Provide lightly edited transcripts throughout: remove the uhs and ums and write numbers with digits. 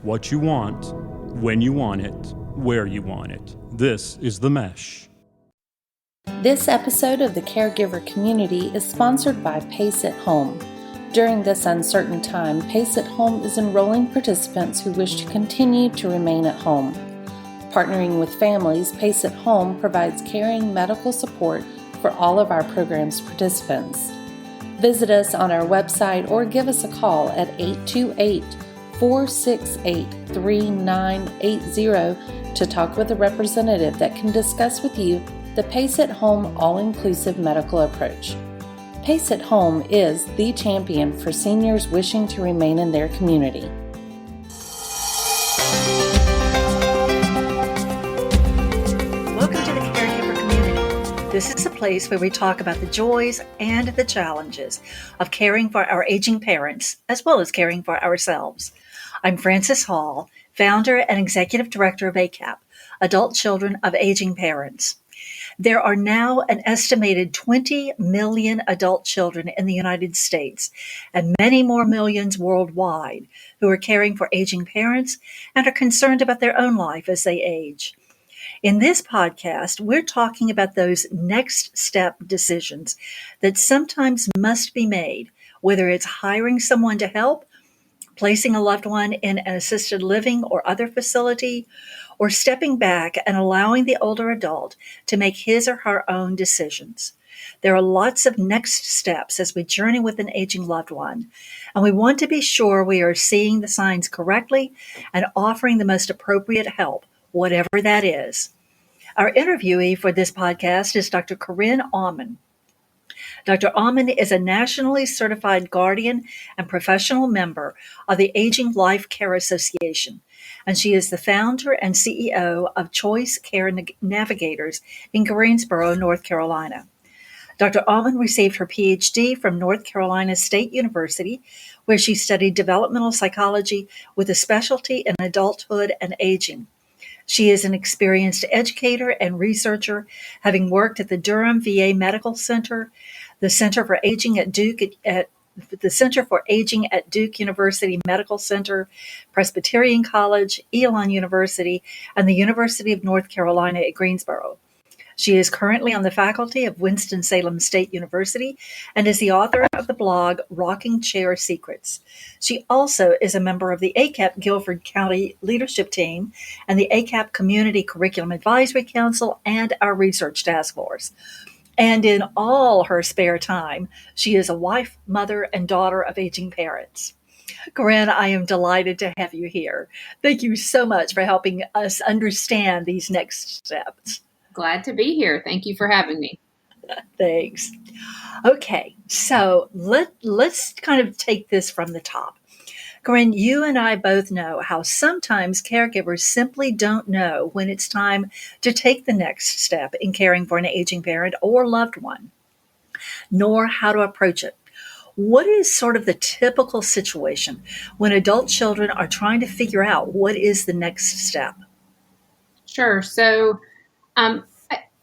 what you want, when you want it, where you want it. This is The Mesh. This episode of the Caregiver Community is sponsored by Pace at Home. During this uncertain time, Pace at Home is enrolling participants who wish to continue to remain at home. Partnering with families, Pace at Home provides caring medical support for all of our program's participants. Visit us on our website or give us a call at 828-468-3980 to talk with a representative that can discuss with you the Pace at Home all-inclusive medical approach. Pace at Home is the champion for seniors wishing to remain in their community. Welcome to the Caregiver Community. This is a place where we talk about the joys and the challenges of caring for our aging parents, as well as caring for ourselves. I'm Frances Hall, founder and executive director of ACAP, Adult Children of Aging Parents. There are now an estimated 20 million adult children in the United States and many more millions worldwide who are caring for aging parents and are concerned about their own life as they age. In this podcast, we're talking about those next step decisions that sometimes must be made, whether it's hiring someone to help, placing a loved one in an assisted living or other facility, or stepping back and allowing the older adult to make his or her own decisions. There are lots of next steps as we journey with an aging loved one, and we want to be sure we are seeing the signs correctly and offering the most appropriate help, whatever that is. Our interviewee for this podcast is Dr. Corinne Auman. Dr. Auman is a nationally certified guardian and professional member of the Aging Life Care Association, and she is the founder and CEO of Choice Care Navigators in Greensboro, North Carolina. Dr. Auman received her PhD from North Carolina State University, where she studied developmental psychology with a specialty in adulthood and aging. She is an experienced educator and researcher, having worked at the Durham VA Medical Center, the Center for Aging at Duke University Medical Center, Presbyterian College, Elon University, and the University of North Carolina at Greensboro. She is currently on the faculty of Winston-Salem State University and is the author of the blog Rocking Chair Secrets. She also is a member of the ACAP Guilford County Leadership Team and the ACAP Community Curriculum Advisory Council and our Research Task Force. And in all her spare time, she is a wife, mother, and daughter of aging parents. Corinne, I am delighted to have you here. Thank you so much for helping us understand these next steps. Glad to be here. Thank you for having me. Thanks. Okay, so let's kind of take this from the top. Corinne, you and I both know how sometimes caregivers simply don't know when it's time to take the next step in caring for an aging parent or loved one, nor how to approach it. What is sort of the typical situation when adult children are trying to figure out what is the next step? Sure. So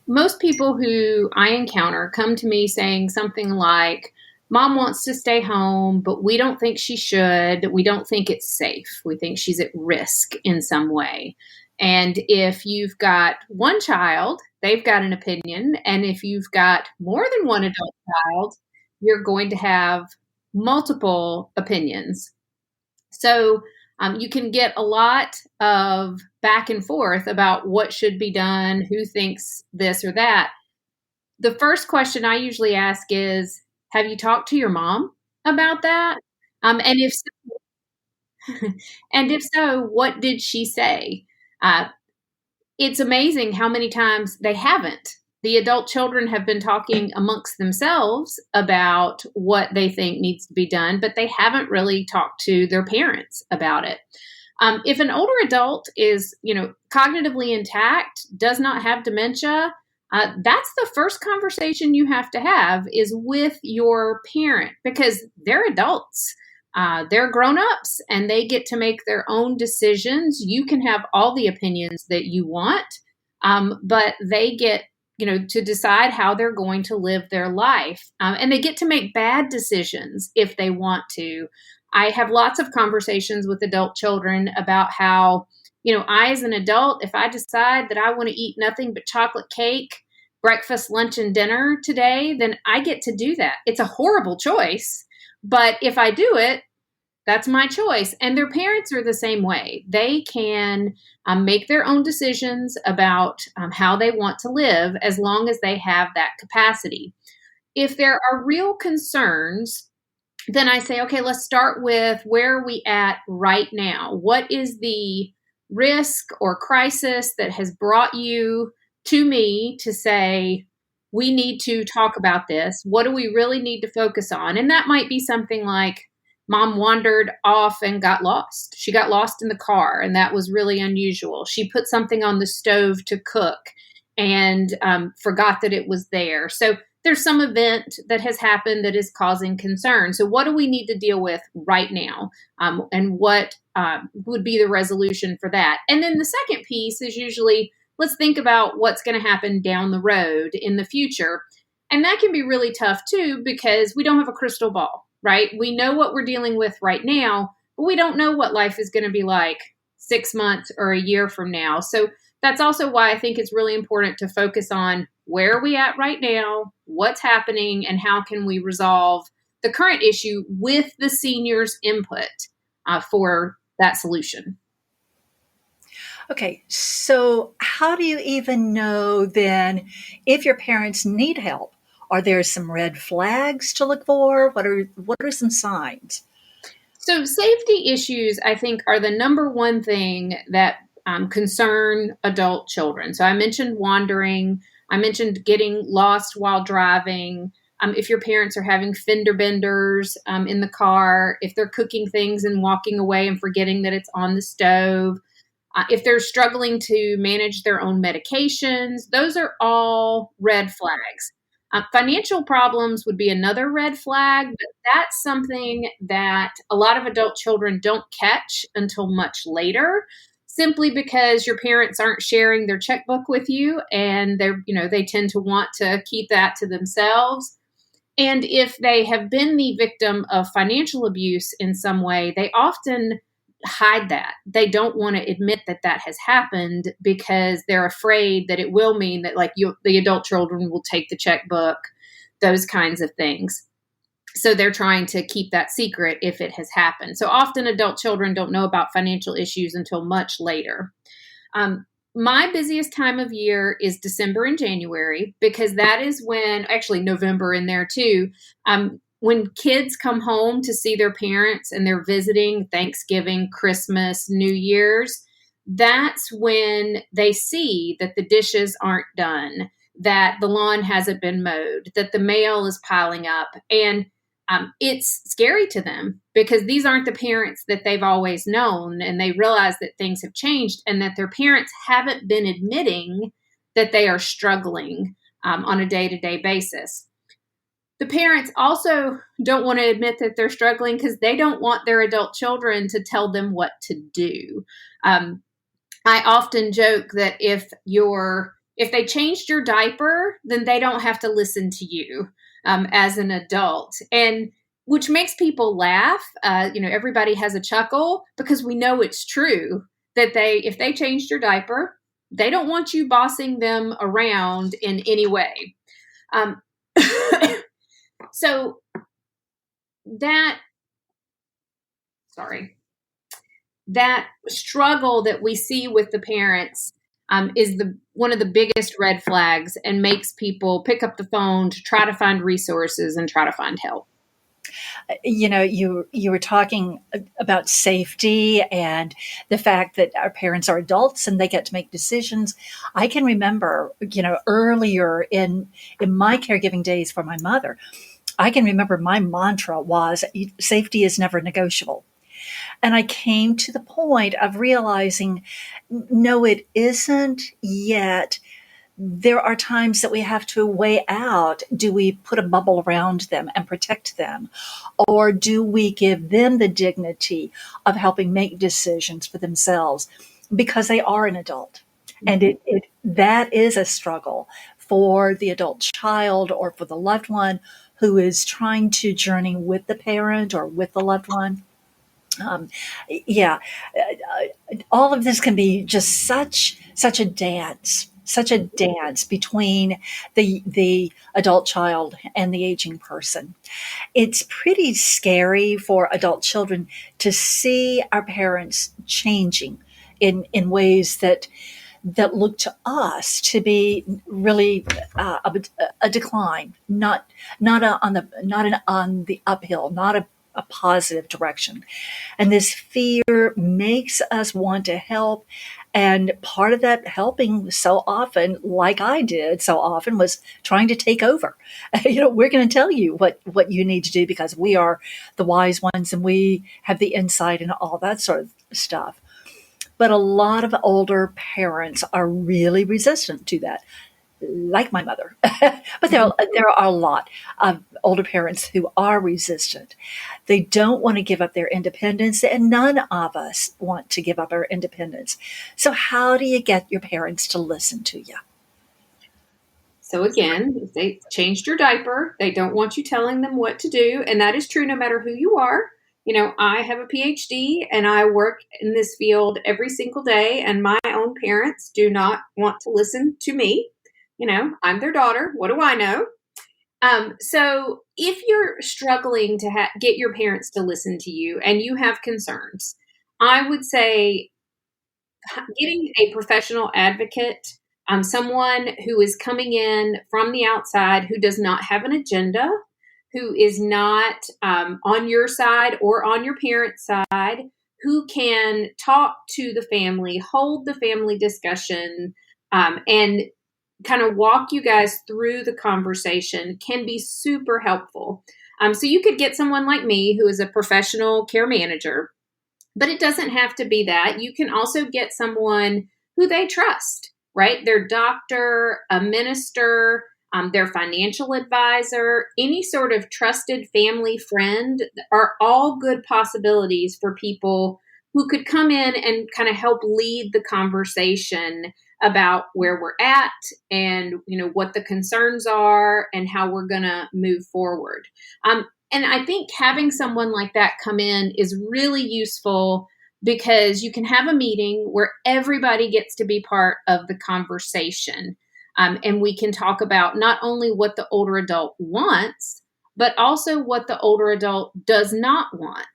most people who I encounter come to me saying something like, Mom wants to stay home, but we don't think she should. We don't think it's safe. We think she's at risk in some way. And if you've got one child, they've got an opinion. And if you've got more than one adult child, you're going to have multiple opinions. So you can get a lot of back and forth about what should be done, who thinks this or that. The first question I usually ask is, have you talked to your mom about that? And if so, what did she say? It's amazing how many times they haven't. The adult children have been talking amongst themselves about what they think needs to be done, but they haven't really talked to their parents about it. If an older adult is, cognitively intact, does not have dementia, that's the first conversation you have to have is with your parent, because they're adults. They're grown-ups and they get to make their own decisions. You can have all the opinions that you want, but they get to decide how they're going to live their life. And they get to make bad decisions if they want to. I have lots of conversations with adult children about how, I as an adult, if I decide that I want to eat nothing but chocolate cake, breakfast, lunch, and dinner today, then I get to do that. It's a horrible choice, but if I do it, that's my choice. And their parents are the same way. They can make their own decisions about how they want to live as long as they have that capacity. If there are real concerns, then I say, okay, let's start with where are we at right now? What is the risk or crisis that has brought you to me to say, we need to talk about this? What do we really need to focus on? And that might be something like mom wandered off and got lost. She got lost in the car, and that was really unusual. She put something on the stove to cook and forgot that it was there. So there's some event that has happened that is causing concern. So what do we need to deal with right now? And what would be the resolution for that? And then the second piece is usually, let's think about what's going to happen down the road in the future. And that can be really tough too, because we don't have a crystal ball, right? We know what we're dealing with right now, but we don't know what life is going to be like 6 months or a year from now. So that's also why I think it's really important to focus on where are we at right now, what's happening, and how can we resolve the current issue with the seniors' input for that solution. Okay, so how do you even know then if your parents need help? Are there some red flags to look for? What are some signs? So safety issues, I think, are the number one thing that concern adult children. So I mentioned wandering. I mentioned getting lost while driving. If your parents are having fender benders in the car, if they're cooking things and walking away and forgetting that it's on the stove, if they're struggling to manage their own medications, those are all red flags. Financial problems would be another red flag, but that's something that a lot of adult children don't catch until much later, simply because your parents aren't sharing their checkbook with you, and they tend to want to keep that to themselves. And if they have been the victim of financial abuse in some way, they often hide that. They don't want to admit that that has happened because they're afraid that it will mean that the adult children will take the checkbook, those kinds of things. So they're trying to keep that secret if it has happened. So often adult children don't know about financial issues until much later. My busiest time of year is December and January, because that is when, actually November in there too, when kids come home to see their parents and they're visiting Thanksgiving, Christmas, New Year's, that's when they see that the dishes aren't done, that the lawn hasn't been mowed, that the mail is piling up. And it's scary to them because these aren't the parents that they've always known, and they realize that things have changed and that their parents haven't been admitting that they are struggling on a day-to-day basis. The parents also don't want to admit that they're struggling because they don't want their adult children to tell them what to do. I often joke that if they changed your diaper, then they don't have to listen to you as an adult, and which makes people laugh. Everybody has a chuckle because we know it's true that if they changed your diaper, they don't want you bossing them around in any way. So that struggle that we see with the parents is one of the biggest red flags, and makes people pick up the phone to try to find resources and try to find help. You were talking about safety and the fact that our parents are adults and they get to make decisions. I can remember, earlier in my caregiving days for my mother, I can remember my mantra was safety is never negotiable. And I came to the point of realizing, no, it isn't yet. There are times that we have to weigh out, do we put a bubble around them and protect them? Or do we give them the dignity of helping make decisions for themselves because they are an adult? And that is a struggle for the adult child or for the loved one who is trying to journey with the parent or with the loved one. Um, yeah, all of this can be just such a dance between the adult child and the aging person. It's pretty scary for adult children to see our parents changing in ways that look to us to be really a decline, not on the uphill, not a positive direction. And this fear makes us want to help. And part of that helping so often, like I did so often, was trying to take over. We're going to tell you what you need to do because we are the wise ones and we have the insight and all that sort of stuff. But a lot of older parents are really resistant to that, like my mother. But there are a lot of older parents who are resistant. They don't want to give up their independence, and none of us want to give up our independence. So, how do you get your parents to listen to you? So again, if they changed your diaper, they don't want you telling them what to do. And that is true no matter who you are. I have a PhD and I work in this field every single day, and my own parents do not want to listen to me. I'm their daughter. What do I know? So if you're struggling to get your parents to listen to you and you have concerns, I would say getting a professional advocate, someone who is coming in from the outside, who does not have an agenda, who is not on your side or on your parents' side, who can talk to the family, hold the family discussion, and kind of walk you guys through the conversation can be super helpful. So you could get someone like me who is a professional care manager, but it doesn't have to be that. You can also get someone who they trust, right? Their doctor, a minister, their financial advisor, any sort of trusted family friend are all good possibilities for people who could come in and kind of help lead the conversation about where we're at and what the concerns are and how we're going to move forward. And I think having someone like that come in is really useful because you can have a meeting where everybody gets to be part of the conversation. And we can talk about not only what the older adult wants, but also what the older adult does not want.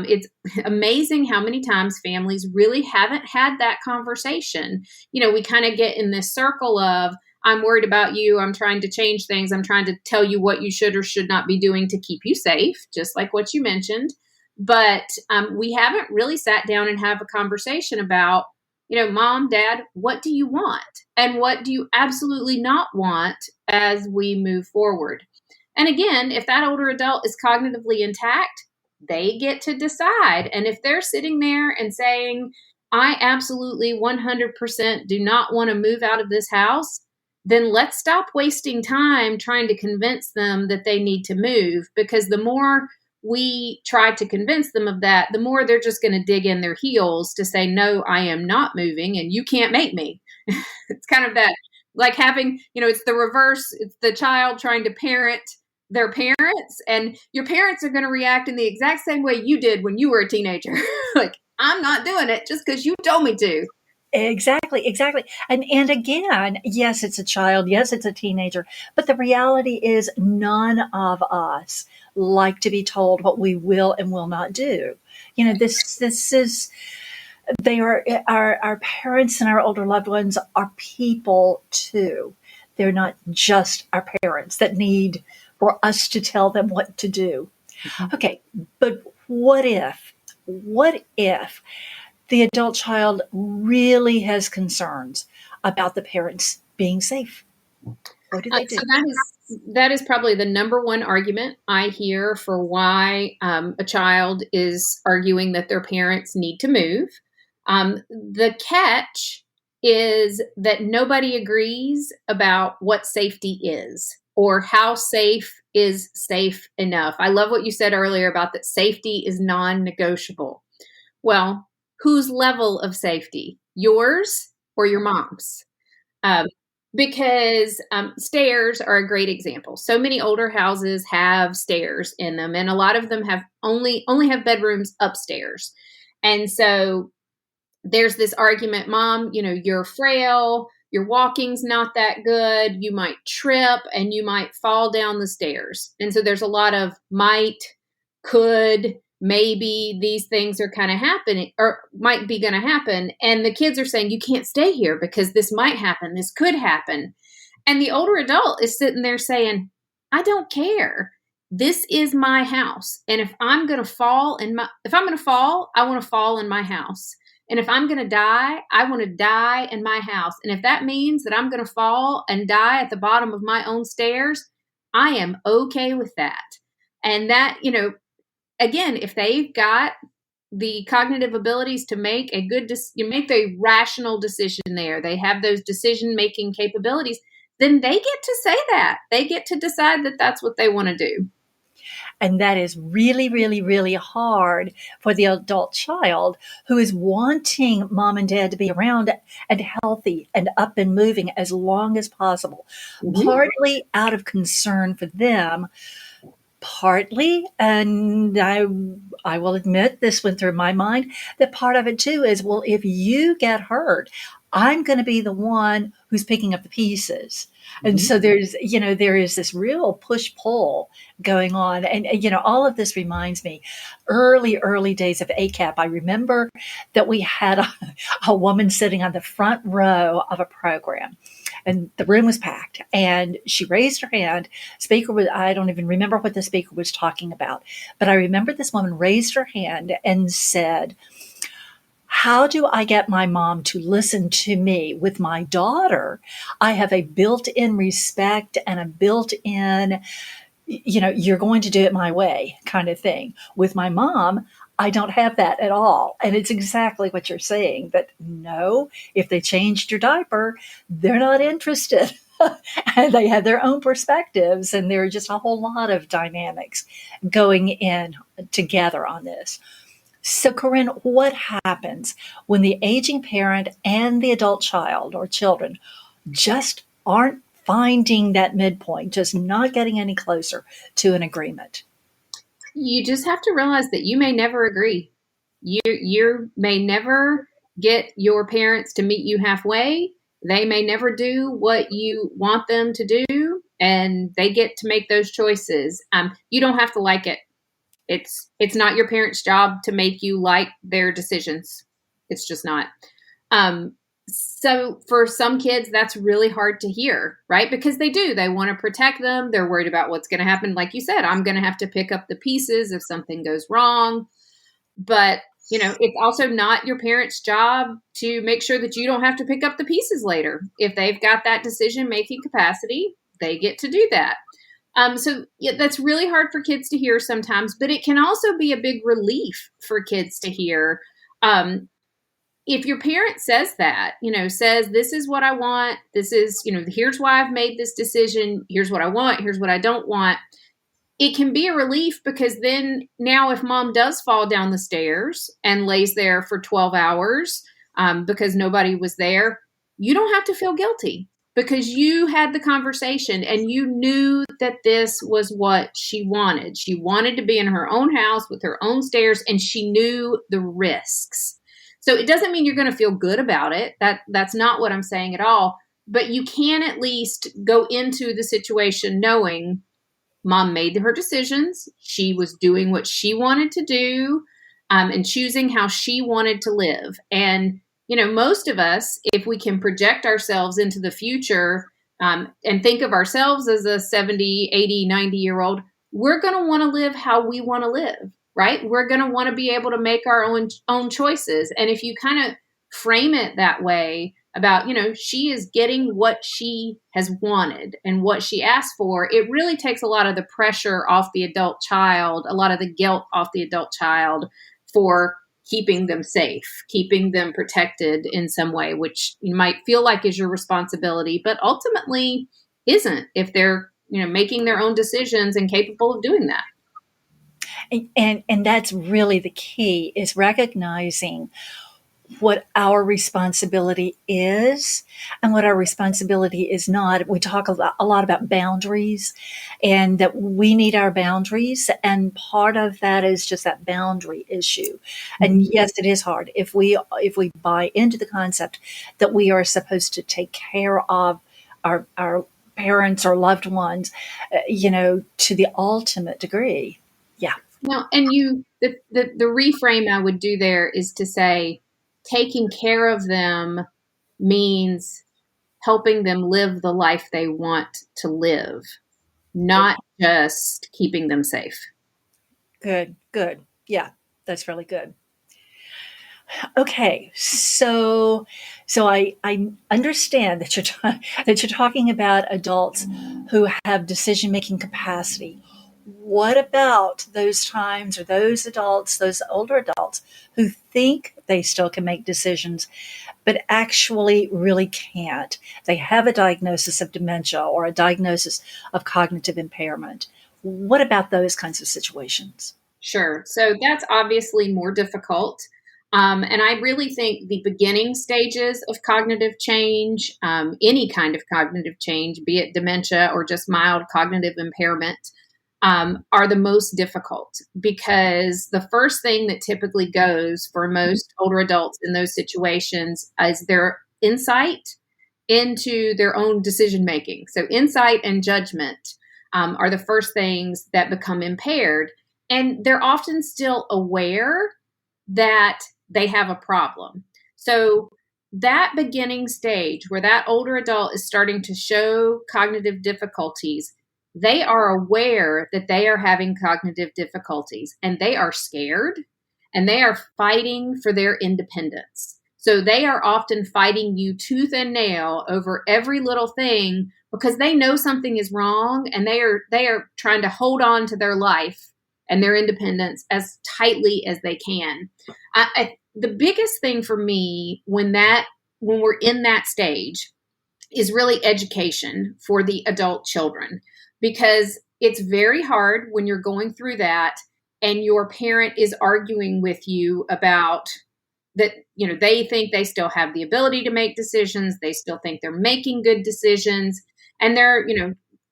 It's amazing how many times families really haven't had that conversation. We kind of get in this circle of, I'm worried about you. I'm trying to change things. I'm trying to tell you what you should or should not be doing to keep you safe, just like what you mentioned. But we haven't really sat down and have a conversation about, Mom, Dad, what do you want? And what do you absolutely not want as we move forward? And again, if that older adult is cognitively intact, they get to decide. And if they're sitting there and saying, I absolutely 100% do not want to move out of this house, then let's stop wasting time trying to convince them that they need to move, because the more we try to convince them of that, the more they're just going to dig in their heels to say, no, I am not moving and you can't make me. It's kind of that, like having, it's the reverse. It's the child trying to parent their parents, and your parents are going to react in the exact same way you did when you were a teenager. Like, I'm not doing it just because you told me to. Exactly. And again, yes, it's a child, yes, it's a teenager, but the reality is none of us like to be told what we will and will not do. This is they are our parents, and our older loved ones are people too. They're not just our parents that need for us to tell them what to do. Mm-hmm. Okay, but what if the adult child really has concerns about the parents being safe? What do they do? So that is probably the number one argument I hear for why a child is arguing that their parents need to move. The catch is that nobody agrees about what safety is or how safe is safe enough. I love what you said earlier about that safety is non-negotiable. Well, whose level of safety? Yours or your mom's? because stairs are a great example. So many older houses have stairs in them, and a lot of them have only have bedrooms upstairs. And so there's this argument, Mom, you're frail, your walking's not that good, you might trip and you might fall down the stairs. And so there's a lot of might, could, maybe these things are kind of happening or might be going to happen. And the kids are saying, you can't stay here because this might happen, this could happen. And the older adult is sitting there saying, I don't care. This is my house. And if I'm going to fall I want to fall in my house. And if I'm going to die, I want to die in my house. And if that means that I'm going to fall and die at the bottom of my own stairs, I am okay with that. And that, again, if they've got the cognitive abilities to make make a rational decision there, they have those decision-making capabilities, then they get to say that. They get to decide that that's what they want to do. And that is really, really, really hard for the adult child who is wanting mom and dad to be around and healthy and up and moving as long as possible, partly out of concern for them, partly, and I will admit this went through my mind, that part of it too is, well, if you get hurt, I'm going to be the one who's picking up the pieces. And so there is this real push-pull going on. And, all of this reminds me, early days of ACAP, I remember that we had a woman sitting on the front row of a program. And the room was packed. And she raised her hand. I don't even remember what the speaker was talking about. But I remember this woman raised her hand and said, how do I get my mom to listen to me? With my daughter, I have a built-in respect and a built-in, you're going to do it my way kind of thing. With my mom, I don't have that at all. And it's exactly what you're saying, that no, if they changed your diaper, they're not interested. And they have their own perspectives. And there are just a whole lot of dynamics going in together on this. So, Corinne, what happens when the aging parent and the adult child or children just aren't finding that midpoint, just not getting any closer to an agreement? You just have to realize that you may never agree. You may never get your parents to meet you halfway. They may never do what you want them to do, and they get to make those choices. You don't have to like it. It's not your parents' job to make you like their decisions. It's just not. So for some kids, that's really hard to hear, right? Because they want to protect them. They're worried about what's going to happen. Like you said, I'm going to have to pick up the pieces if something goes wrong. But, it's also not your parents' job to make sure that you don't have to pick up the pieces later. If they've got that decision-making capacity, they get to do that. So that's really hard for kids to hear sometimes, but it can also be a big relief for kids to hear. If your parent says that, says, this is what I want, this is, here's why I've made this decision, here's what I want, here's what I don't want, it can be a relief, because then now if mom does fall down the stairs and lays there for 12 hours because nobody was there, you don't have to feel guilty. Because you had the conversation and you knew that this was what she wanted. She wanted to be in her own house with her own stairs, and she knew the risks. So it doesn't mean you're going to feel good about it. That's not what I'm saying at all. But you can at least go into the situation knowing mom made her decisions. She was doing what she wanted to do and choosing how she wanted to live. And most of us, if we can project ourselves into the future and think of ourselves as a 70, 80, 90-year-old, we're going to want to live how we want to live, right? We're going to want to be able to make our own choices. And if you kind of frame it that way about, she is getting what she has wanted and what she asked for, it really takes a lot of the pressure off the adult child, a lot of the guilt off the adult child for keeping them safe, keeping them protected in some way, which you might feel like is your responsibility, but ultimately isn't if they're, making their own decisions and capable of doing that. And that's really the key, is recognizing what our responsibility is and what our responsibility is not. We talk a lot about boundaries and that we need our boundaries. And part of that is just that boundary issue. And yes, it is hard if we buy into the concept that we are supposed to take care of our parents or loved ones, to the ultimate degree. Yeah. Now, and the reframe I would do there is to say, taking care of them means helping them live the life they want to live, not just keeping them safe. Good. Yeah, that's really good. Okay, so I understand that that you're talking about adults who have decision making capacity. What about those times or those adults, those older adults who think they still can make decisions, but actually really can't? They have a diagnosis of dementia or a diagnosis of cognitive impairment. What about those kinds of situations? Sure. So that's obviously more difficult. And I really think the beginning stages of cognitive change, any kind of cognitive change, be it dementia or just mild cognitive impairment, are the most difficult, because the first thing that typically goes for most older adults in those situations is their insight into their own decision making. So insight and judgment are the first things that become impaired. And they're often still aware that they have a problem. So that beginning stage where that older adult is starting to show cognitive difficulties, they are aware that they are having cognitive difficulties and they are scared and they are fighting for their independence. So they are often fighting you tooth and nail over every little thing because they know something is wrong, and they are trying to hold on to their life and their independence as tightly as they can. The biggest thing for me when we're in that stage is really education for the adult children, because it's very hard when you're going through that and your parent is arguing with you about that, they think they still have the ability to make decisions. They still think they're making good decisions. And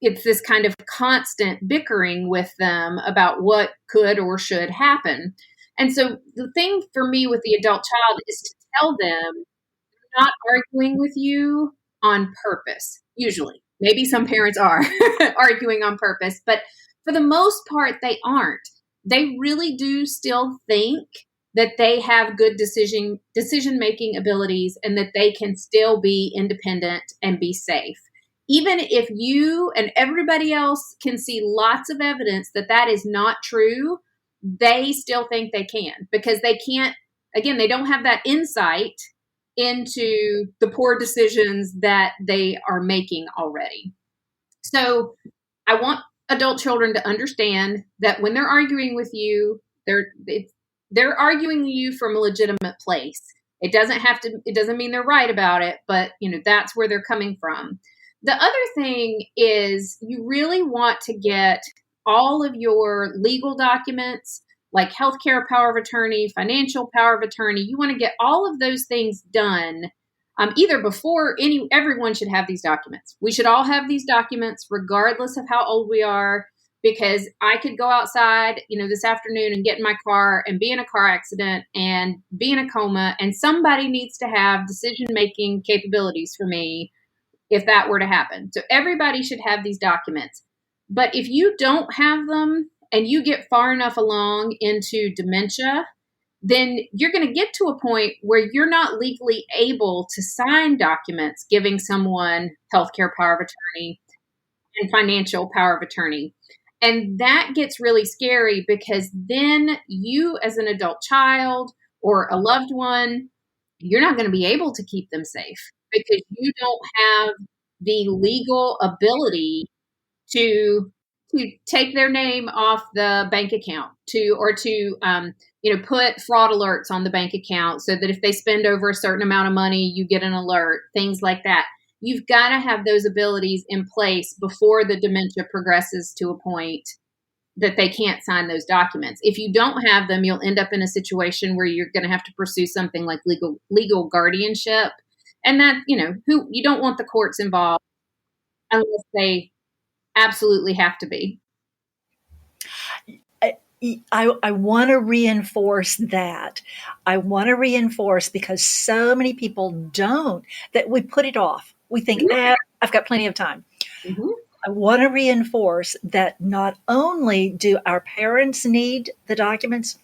it's this kind of constant bickering with them about what could or should happen. And so the thing for me with the adult child is to tell them, not arguing with you on purpose. Usually, maybe some parents are arguing on purpose, but for the most part, they aren't. They really do still think that they have good decision-making abilities and that they can still be independent and be safe. Even if you and everybody else can see lots of evidence that that is not true, they still think they can, because they can't, again, they don't have that insight into the poor decisions that they are making already. So I want adult children to understand that when they're arguing with you, they're arguing with you from a legitimate place. It doesn't mean they're right about it, but that's where they're coming from. The other thing is you really want to get all of your legal documents, like healthcare power of attorney, financial power of attorney. You want to get all of those things done either before everyone should have these documents. We should all have these documents regardless of how old we are, because I could go outside, this afternoon and get in my car and be in a car accident and be in a coma, and somebody needs to have decision-making capabilities for me if that were to happen. So everybody should have these documents. But if you don't have them and you get far enough along into dementia, then you're going to get to a point where you're not legally able to sign documents giving someone healthcare power of attorney and financial power of attorney. And that gets really scary, because then you, as an adult child or a loved one, you're not going to be able to keep them safe because you don't have the legal ability to take their name off the bank account, to put fraud alerts on the bank account so that if they spend over a certain amount of money, you get an alert, things like that. You've got to have those abilities in place before the dementia progresses to a point that they can't sign those documents. If you don't have them, you'll end up in a situation where you're going to have to pursue something like legal guardianship. And that, who you don't want the courts involved unless they absolutely have to be. I want to reinforce that. I want to reinforce because so many people don't, that we put it off. We think, I've got plenty of time. Mm-hmm. I want to reinforce that not only do our parents need the documents,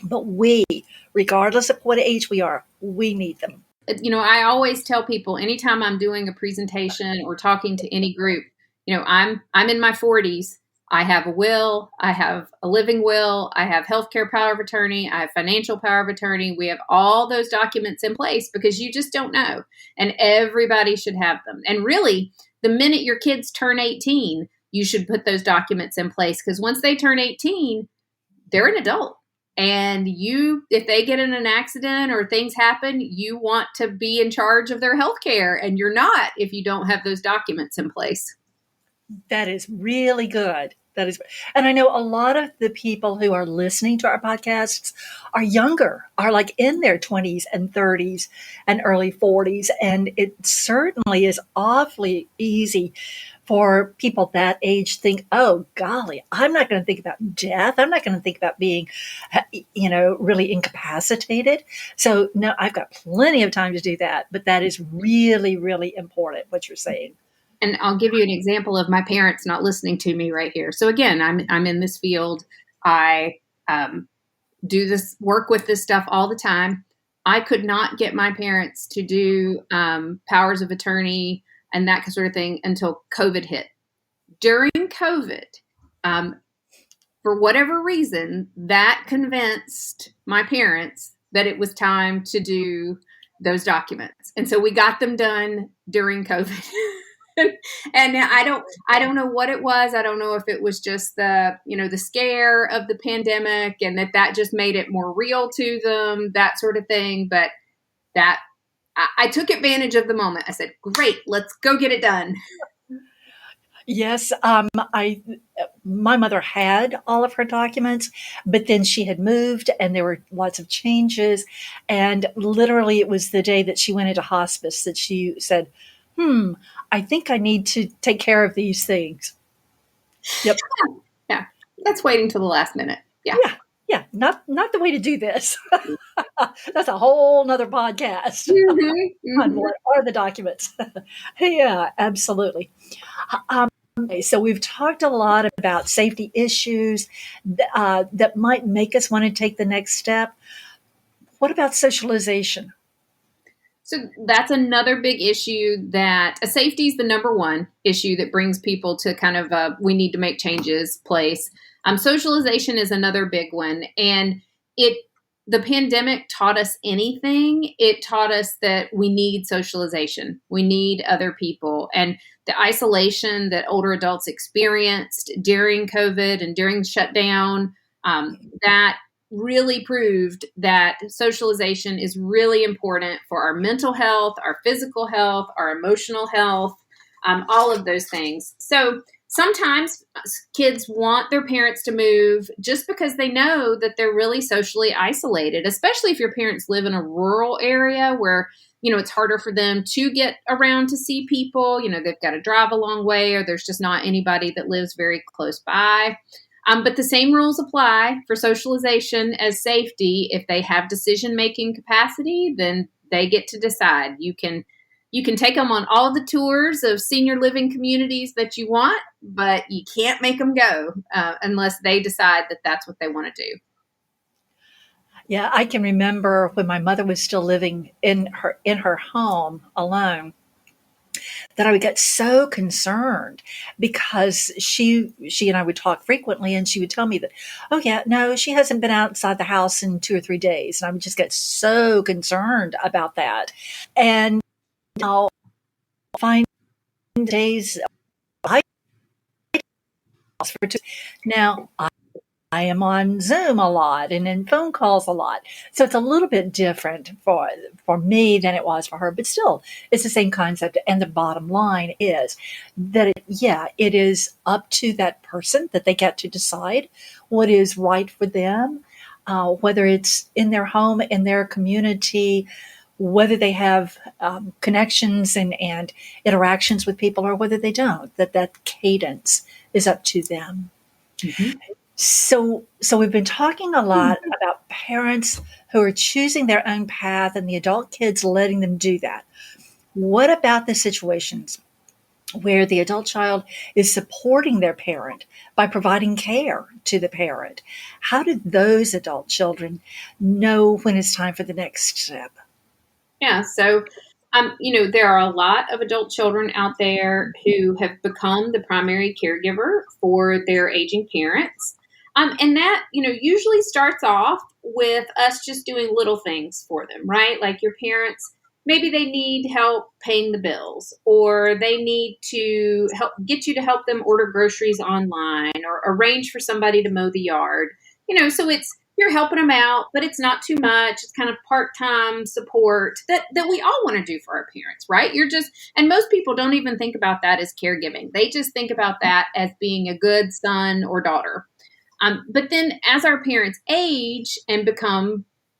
but we, regardless of what age we are, we need them. I always tell people anytime I'm doing a presentation or talking to any group, I'm in my 40s. I have a will, I have a living will, I have healthcare power of attorney, I have financial power of attorney. We have all those documents in place because you just don't know. And everybody should have them. And really, the minute your kids turn 18, you should put those documents in place because once they turn 18, they're an adult. And if they get in an accident or things happen, you want to be in charge of their health care. And you're not if you don't have those documents in place. That is really good. And I know a lot of the people who are listening to our podcasts are younger, are like in their 20s and 30s and early 40s. And it certainly is awfully easy for people that age think, oh, golly, I'm not going to think about death. I'm not going to think about being, really incapacitated. So no, I've got plenty of time to do that. But that is really, really important, what you're saying. And I'll give you an example of my parents not listening to me right here. So again, I'm in this field. I do this work with this stuff all the time. I could not get my parents to do powers of attorney and that sort of thing until COVID hit. During COVID, for whatever reason, that convinced my parents that it was time to do those documents. And so we got them done during COVID. And I don't know what it was. I don't know if it was just the scare of the pandemic and that just made it more real to them, that sort of thing. But that I took advantage of the moment. I said, great, let's go get it done. Yes. My mother had all of her documents, but then she had moved and there were lots of changes. And literally it was the day that she went into hospice that she said, I think I need to take care of these things. Yep. Yeah. That's waiting till the last minute. Yeah. Yeah. Not the way to do this. That's a whole nother podcast. On what are the documents? Yeah, absolutely. So we've talked a lot about safety issues that might make us want to take the next step. What about socialization? So that's another big issue that safety is the number one issue that brings people to kind of we need to make changes place. Socialization is another big one. And the pandemic taught us anything. It taught us that we need socialization. We need other people. And the isolation that older adults experienced during COVID and during shutdown, that really proved that socialization is really important for our mental health, our physical health, our emotional health, all of those things. So sometimes kids want their parents to move just because they know that they're really socially isolated, especially if your parents live in a rural area where, it's harder for them to get around to see people. They've got to drive a long way or there's just not anybody that lives very close by. But the same rules apply for socialization as safety. If they have decision-making capacity, then they get to decide. You can take them on all the tours of senior living communities that you want, but you can't make them go unless they decide that that's what they want to do. Yeah, I can remember when my mother was still living in her home alone, that I would get so concerned because she and I would talk frequently and she would tell me that, oh yeah, no, she hasn't been outside the house in 2 or 3 days. And I would just get so concerned about that. And I'll find days I now I am on Zoom a lot and in phone calls a lot. So it's a little bit different for me than it was for her, but still it's the same concept. And the bottom line is that it is up to that person that they get to decide what is right for them, whether it's in their home, in their community, whether they have connections and interactions with people or whether they don't, that cadence is up to them. Mhm. So we've been talking a lot about parents who are choosing their own path and the adult kids letting them do that. What about the situations where the adult child is supporting their parent by providing care to the parent? How do those adult children know when it's time for the next step? Yeah. So, there are a lot of adult children out there who have become the primary caregiver for their aging parents. And that, usually starts off with us just doing little things for them, right? Like your parents, maybe they need help paying the bills, or they need to get you to help them order groceries online or arrange for somebody to mow the yard. So you're helping them out, but it's not too much. It's kind of part-time support that we all want to do for our parents, right? And most people don't even think about that as caregiving. They just think about that as being a good son or daughter. But then as our parents age and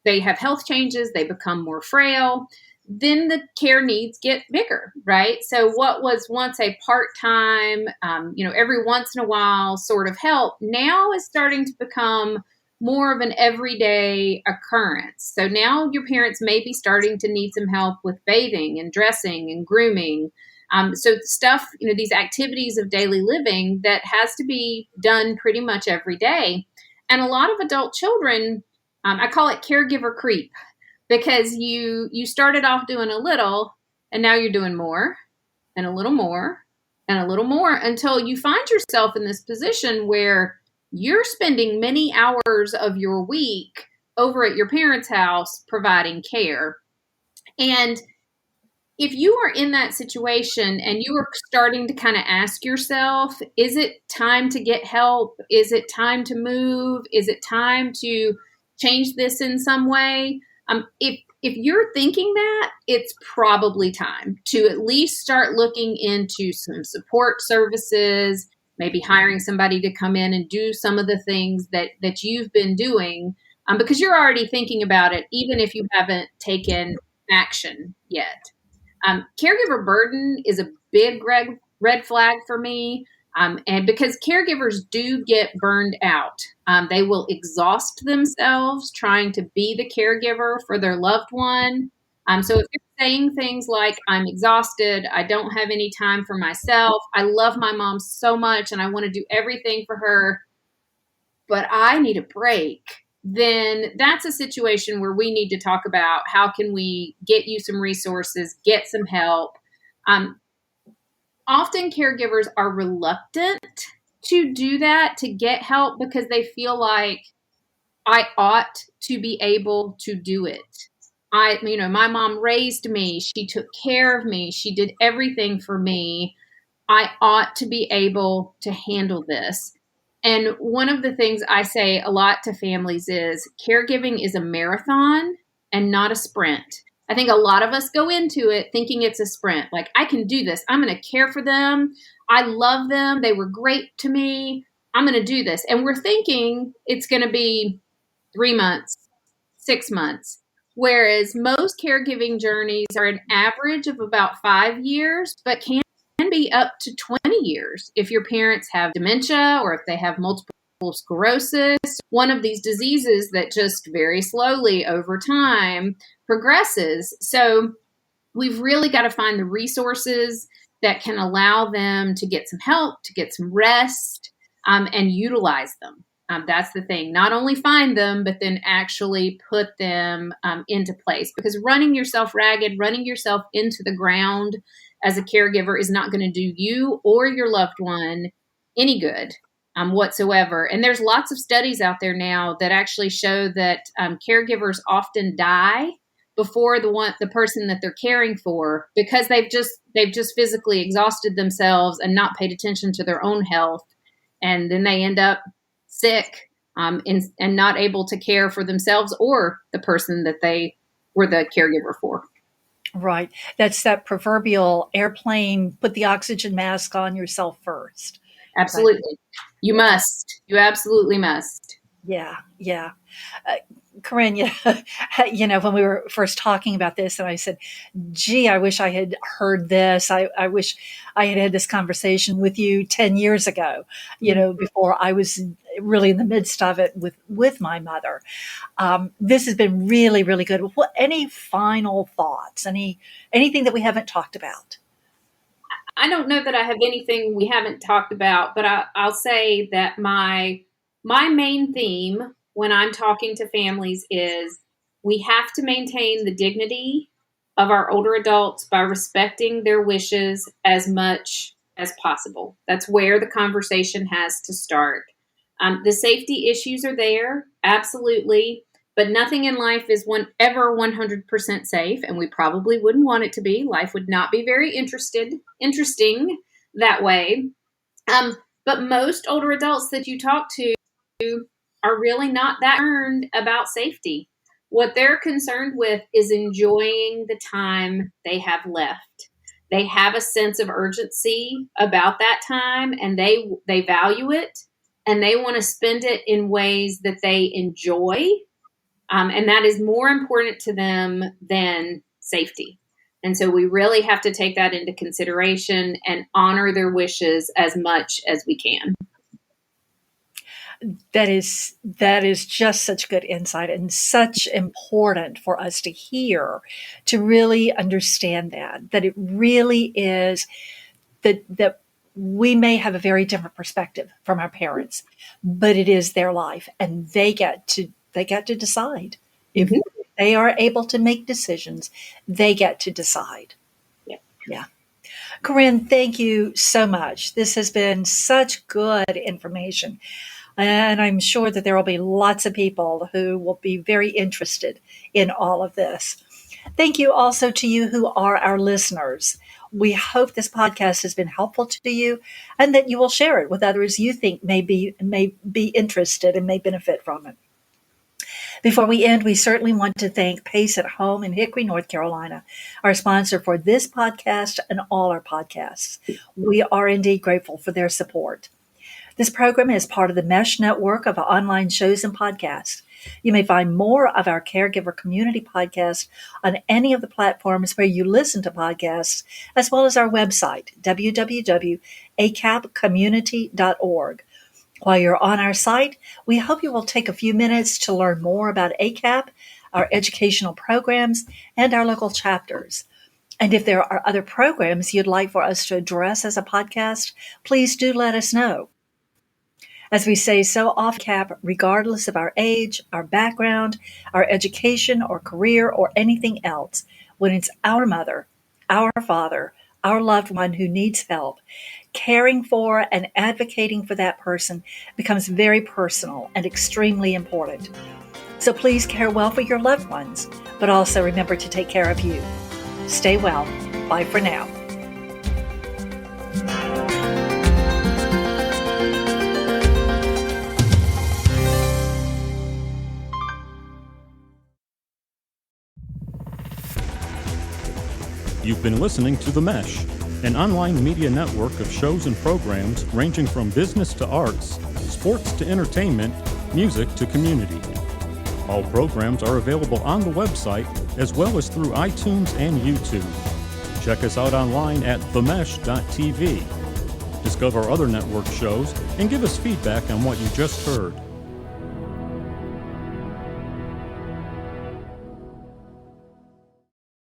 they have health changes, they become more frail, then the care needs get bigger, right? So what was once a part-time, every once in a while sort of help now is starting to become more of an everyday occurrence. So now your parents may be starting to need some help with bathing and dressing and grooming. So stuff, these activities of daily living that has to be done pretty much every day. And a lot of adult children, I call it caregiver creep, because you started off doing a little and now you're doing more and a little more and a little more until you find yourself in this position where you're spending many hours of your week over at your parents' house providing care. And if you are in that situation and you are starting to kind of ask yourself, is it time to get help? Is it time to move? Is it time to change this in some way? If you're thinking that, it's probably time to at least start looking into some support services, maybe hiring somebody to come in and do some of the things that you've been doing, because you're already thinking about it, even if you haven't taken action yet. Caregiver burden is a big red flag for me. And because caregivers do get burned out, they will exhaust themselves trying to be the caregiver for their loved one. So if you're saying things like, I'm exhausted, I don't have any time for myself, I love my mom so much and I want to do everything for her, but I need a break, then that's a situation where we need to talk about how can we get you some resources, get some help. Often caregivers are reluctant to do that, to get help, because they feel like I ought to be able to do it. My mom raised me. She took care of me. She did everything for me. I ought to be able to handle this. And one of the things I say a lot to families is caregiving is a marathon and not a sprint. I think a lot of us go into it thinking it's a sprint. Like, I can do this. I'm going to care for them. I love them. They were great to me. I'm going to do this. And we're thinking it's going to be 3 months, 6 months. Whereas most caregiving journeys are an average of about 5 years, but can be up to 20 years if your parents have dementia or if they have multiple sclerosis, one of these diseases that just very slowly over time progresses. So we've really got to find the resources that can allow them to get some help, to get some rest, and utilize them. That's the thing. Not only find them, but then actually put them into place. Because running yourself ragged, running yourself into the ground as a caregiver is not going to do you or your loved one any good whatsoever. And there's lots of studies out there now that actually show that caregivers often die before the person that they're caring for, because they've just physically exhausted themselves and not paid attention to their own health, and then they end up sick and not able to care for themselves or the person that they were the caregiver for. Right. That's that proverbial airplane, put the oxygen mask on yourself first. Absolutely. You must. You absolutely must. Yeah. Yeah. Corinne, when we were first talking about this, and I said, gee, I wish I had heard this. I wish I had had this conversation with you 10 years ago, before I was really in the midst of it with my mother. This has been really, really good. Any final thoughts? Anything that we haven't talked about? I don't know that I have anything we haven't talked about, but I'll say that my main theme when I'm talking to families is we have to maintain the dignity of our older adults by respecting their wishes as much as possible. That's where the conversation has to start. The safety issues are there, absolutely, but nothing in life is ever 100% safe, and we probably wouldn't want it to be. Life would not be very interesting that way. But most older adults that you talk to are really not that concerned about safety. What they're concerned with is enjoying the time they have left. They have a sense of urgency about that time, and they value it, and they want to spend it in ways that they enjoy. And that is more important to them than safety. And so we really have to take that into consideration and honor their wishes as much as we can. That is just such good insight and such important for us to hear, to really understand that it really is that we may have a very different perspective from our parents, but it is their life and they get to decide. If they are able to make decisions, they get to decide. Yeah. Corinne, thank you so much. This has been such good information. And I'm sure that there will be lots of people who will be very interested in all of this. Thank you also to you who are our listeners. We hope this podcast has been helpful to you and that you will share it with others you think may be interested and may benefit from it. Before we end, we certainly want to thank Pace at Home in Hickory, North Carolina, our sponsor for this podcast and all our podcasts. We are indeed grateful for their support. This program is part of the Mesh network of online shows and podcasts. You may find more of our Caregiver Community podcast on any of the platforms where you listen to podcasts, as well as our website, www.acapcommunity.org. While you're on our site, we hope you will take a few minutes to learn more about ACAP, our educational programs, and our local chapters. And if there are other programs you'd like for us to address as a podcast, please do let us know. As we say so often, CAP, regardless of our age, our background, our education or career or anything else, when it's our mother, our father, our loved one who needs help, caring for and advocating for that person becomes very personal and extremely important. So please care well for your loved ones, but also remember to take care of you. Stay well. Bye for now. You've been listening to The Mesh, an online media network of shows and programs ranging from business to arts, sports to entertainment, music to community. All programs are available on the website as well as through iTunes and YouTube. Check us out online at themesh.tv. Discover other network shows and give us feedback on what you just heard.